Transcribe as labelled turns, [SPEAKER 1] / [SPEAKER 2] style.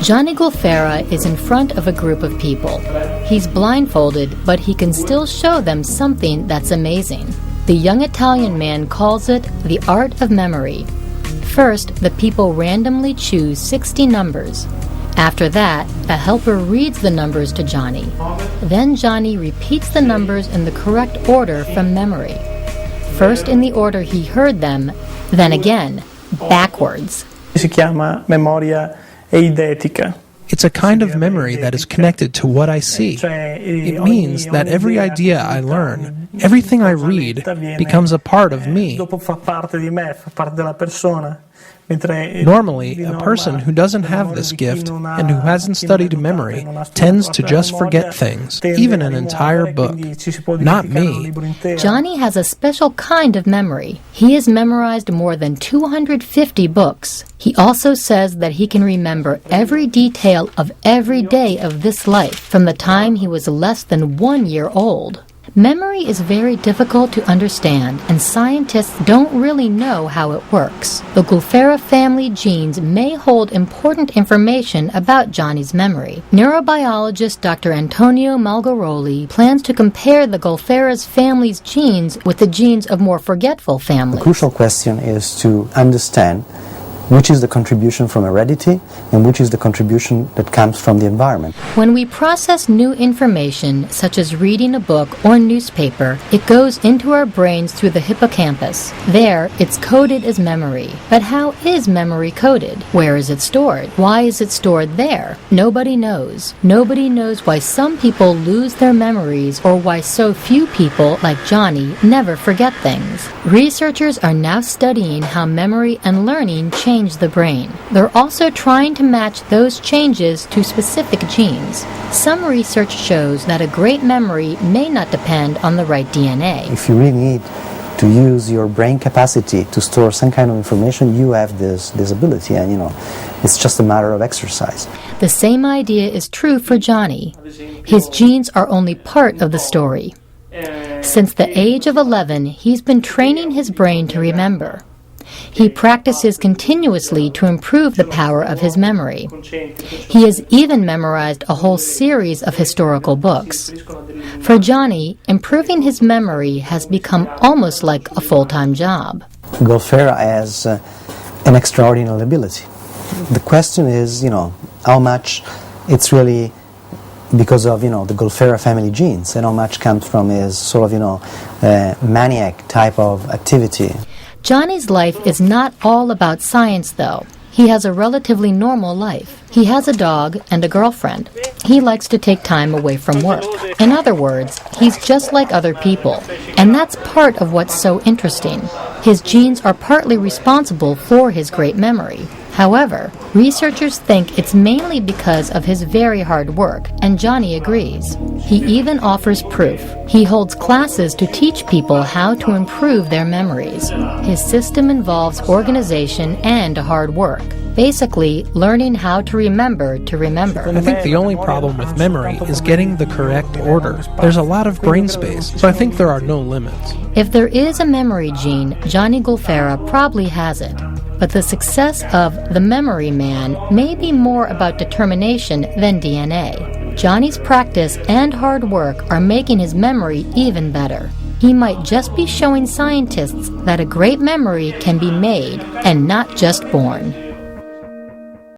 [SPEAKER 1] Gianni Gulfera is in front of a group of people. He's blindfolded, but he can still show them something that's amazing. The young Italian man calls it the art of memory. First, the people randomly choose 60 numbers. After that, a helper reads the numbers to Gianni. Then Gianni repeats the numbers in the correct order from memory. First in the order he heard them, then again, backwards.
[SPEAKER 2] Si chiama memoria eidetica.
[SPEAKER 3] It's a kind of memory that is connected to what I see. It means that every idea I learn, everything I read, becomes a part of me. Normally, a person who doesn't have this gift and who hasn't studied memory tends to just forget things, even an entire book. Not me.
[SPEAKER 1] Gianni has a special kind of memory. He has memorized more than 250 books. He also says that he can remember every detail of every day of this life from the time he was less than 1 year old. Memory is very difficult to understand, and scientists don't really know how it works. The Gulfera family genes may hold important information about Gianni's memory. Neurobiologist Dr. Antonio Malgoroli plans to compare the Gulfera's family's genes with the genes of more forgetful families.
[SPEAKER 4] The crucial question is to understand which is the contribution from heredity and which is the contribution that comes from the environment.
[SPEAKER 1] When we process new information, such as reading a book or newspaper, it goes into our brains through the hippocampus. There, it's coded as memory. But how is memory coded? Where is it stored? Why is it stored there? Nobody knows. Nobody knows why some people lose their memories or why so few people, like Gianni, never forget things. Researchers are now studying how memory and learning change the brain. They're also trying to match those changes to specific genes. Some research shows that a great memory may not depend on the right DNA.
[SPEAKER 4] If you really need to use your brain capacity to store some kind of information, you have this ability, and it's just a matter of exercise.
[SPEAKER 1] The same idea is true for Gianni. His genes are only part of the story. Since the age of 11, he's been training his brain to remember. He practices continuously to improve the power of his memory. He has even memorized a whole series of historical books. For Gianni, improving his memory has become almost like a full-time job.
[SPEAKER 4] Gulfera has an extraordinary ability. The question is, how much it's really because of, the Gulfera family genes, and how much comes from his sort of, maniac type of activity.
[SPEAKER 1] Gianni's life is not all about science, though. He has a relatively normal life. He has a dog and a girlfriend. He likes to take time away from work. In other words, he's just like other people. And that's part of what's so interesting. His genes are partly responsible for his great memory. However, researchers think it's mainly because of his very hard work, and Gianni agrees. He even offers proof. He holds classes to teach people how to improve their memories. His system involves organization and hard work. Basically, learning how to remember to remember.
[SPEAKER 3] I think the only problem with memory is getting the correct order. There's a lot of brain space, so I think there are no limits.
[SPEAKER 1] If there is a memory gene, Gianni Gulfera probably has it. But the success of the memory man may be more about determination than DNA. Gianni's practice and hard work are making his memory even better. He might just be showing scientists that a great memory can be made and not just born.